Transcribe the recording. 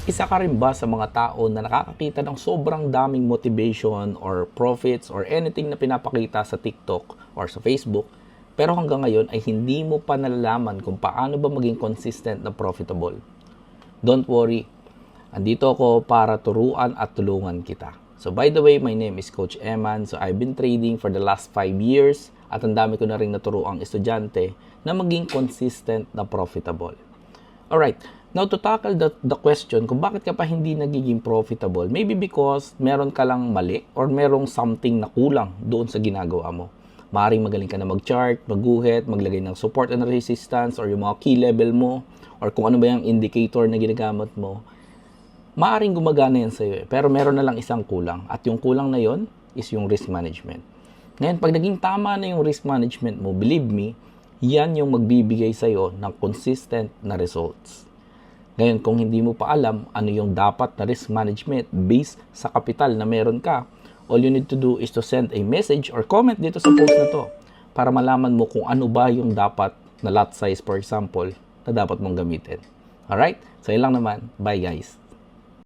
Isa ka rin ba sa mga tao na nakakakita ng sobrang daming motivation or profits or anything na pinapakita sa TikTok or sa Facebook, pero hanggang ngayon ay hindi mo pa nalalaman kung paano ba maging consistent na profitable? Don't worry, andito ako para turuan at tulungan kita. So by the way, my name is Coach Eman. So I've been trading for the last 5 years at ang dami ko na rin naturuang estudyante na maging consistent na profitable. Alright, now to tackle the question kung bakit ka pa hindi nagiging profitable, maybe because meron ka lang mali or merong something na kulang doon sa ginagawa mo. Maaaring magaling ka na mag-chart, magguhit, maglagay ng support and resistance or yung mga key level mo or kung ano ba yung indicator na ginagamit mo. Maaaring gumagana yan sa'yo pero meron na lang isang kulang at yung kulang na yon is yung risk management. Ngayon, pag naging tama na yung risk management mo, believe me, yan yung magbibigay sa'yo ng consistent na results. Ngayon, kung hindi mo pa alam ano yung dapat na risk management based sa kapital na meron ka, all you need to do is to send a message or comment dito sa post na to para malaman mo kung ano ba yung dapat na lot size, for example, na dapat mong gamitin. Alright? So, yun lang naman. Bye, guys.